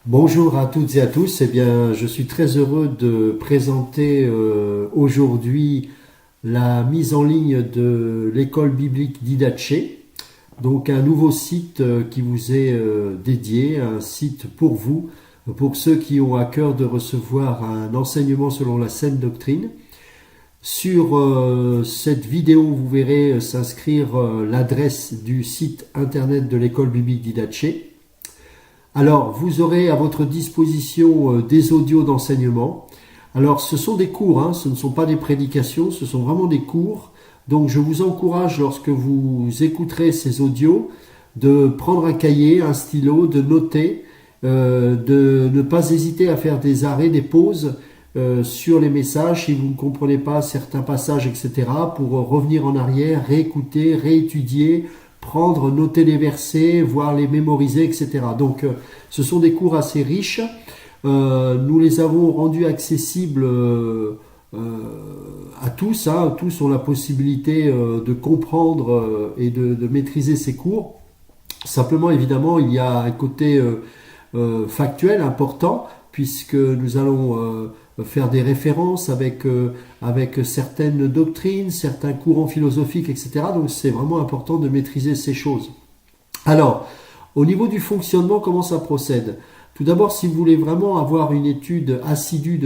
Bonjour à toutes et à tous. Eh bien, je suis très heureux de présenter aujourd'hui la mise en ligne de l'école biblique d'Idaché. Donc, un nouveau site qui vous est dédié, un site pour vous, pour ceux qui ont à cœur de recevoir un enseignement selon la saine doctrine. Sur cette vidéo, vous verrez s'inscrire l'adresse du site internet de l'école biblique d'Idaché. Alors, vous aurez à votre disposition des audios d'enseignement. Alors, ce sont des cours, ce ne sont pas des prédications, ce sont vraiment des cours. Donc, je vous encourage, lorsque vous écouterez ces audios, de prendre un cahier, un stylo, de noter, de ne pas hésiter à faire des arrêts, des pauses sur les messages si vous ne comprenez pas certains passages, etc., pour revenir en arrière, réécouter, réétudier, prendre, noter les versets, voire les mémoriser, etc. Donc, ce sont des cours assez riches. Nous les avons rendus accessibles à tous. Tous ont la possibilité de comprendre et de maîtriser ces cours. Simplement, évidemment, il y a un côté factuel important, puisque nous allons faire des références avec certaines doctrines, certains courants philosophiques, etc. Donc c'est vraiment important de maîtriser ces choses. Alors, au niveau du fonctionnement, comment ça procède? Tout d'abord, si vous voulez vraiment avoir une étude assidue,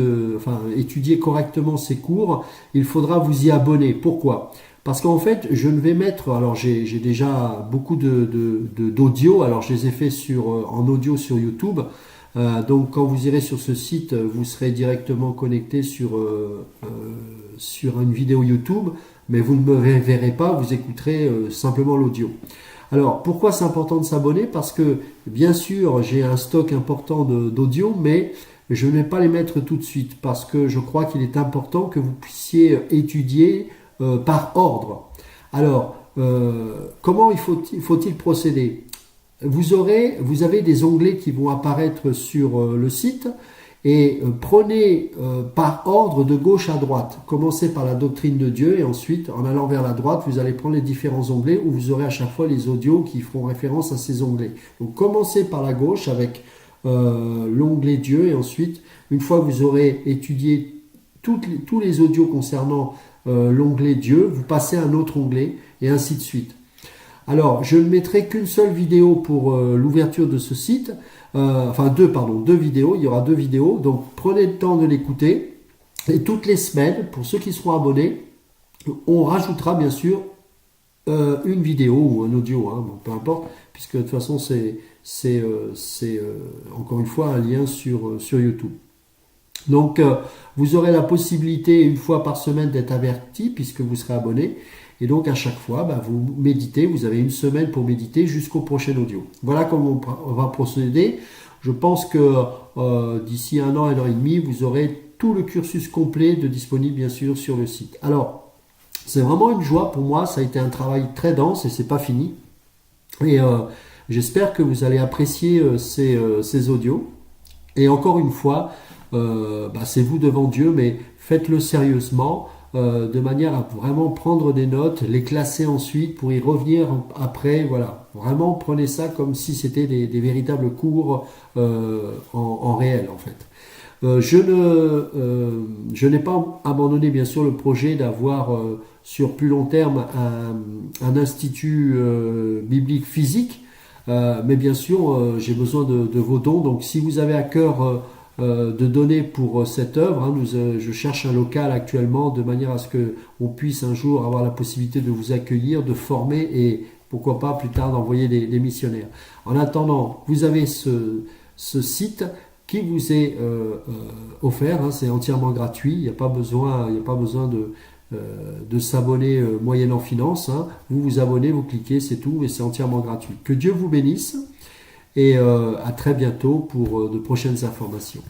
étudier correctement ces cours, il faudra vous y abonner. Pourquoi? Parce qu'en fait, je ne vais mettre, alors j'ai déjà beaucoup d'audio, alors je les ai fait en audio sur YouTube. Donc quand vous irez sur ce site, vous serez directement connecté sur une vidéo YouTube, mais vous ne me verrez pas, vous écouterez simplement l'audio. Alors pourquoi c'est important de s'abonner? Parce que bien sûr j'ai un stock important d'audio, mais je ne vais pas les mettre tout de suite, parce que je crois qu'il est important que vous puissiez étudier par ordre. Alors comment faut-il procéder? Vous avez des onglets qui vont apparaître sur le site, et prenez par ordre de gauche à droite. Commencez par la doctrine de Dieu, et ensuite, en allant vers la droite, vous allez prendre les différents onglets où vous aurez à chaque fois les audios qui feront référence à ces onglets. Donc commencez par la gauche avec l'onglet Dieu, et ensuite, une fois que vous aurez étudié tous les audios concernant l'onglet Dieu, vous passez à un autre onglet, et ainsi de suite. Alors, je ne mettrai qu'une seule vidéo pour l'ouverture de ce site. Deux vidéos. Il y aura 2 vidéos. Donc, prenez le temps de l'écouter. Et toutes les semaines, pour ceux qui seront abonnés, on rajoutera bien sûr une vidéo ou un audio, bon, peu importe, puisque de toute façon, c'est encore une fois un lien sur YouTube. Donc, vous aurez la possibilité, une fois par semaine, d'être averti, puisque vous serez abonné. Et donc, à chaque fois, vous méditez. Vous avez une semaine pour méditer jusqu'au prochain audio. Voilà comment on va procéder. Je pense que d'ici 1 an, 1 an et demi, vous aurez tout le cursus complet disponible, bien sûr, sur le site. Alors, c'est vraiment une joie pour moi. Ça a été un travail très dense et c'est pas fini. Et j'espère que vous allez apprécier ces audios. Et encore une fois, c'est vous devant Dieu, mais faites-le sérieusement, de manière à vraiment prendre des notes, les classer ensuite pour y revenir après. Voilà, vraiment prenez ça comme si c'était des véritables cours en réel, en fait. Je n'ai pas abandonné bien sûr le projet d'avoir sur plus long terme un institut biblique physique, mais bien sûr j'ai besoin de vos dons. Donc si vous avez à cœur de donner pour cette œuvre, je cherche un local actuellement de manière à ce qu'on puisse un jour avoir la possibilité de vous accueillir, de former, et pourquoi pas plus tard d'envoyer des missionnaires. En attendant, vous avez ce site qui vous est offert, c'est entièrement gratuit, il n'y a pas besoin de s'abonner moyennant finance. Vous vous abonnez, vous cliquez, c'est tout, et c'est entièrement gratuit. Que Dieu vous bénisse, et à très bientôt pour de prochaines informations.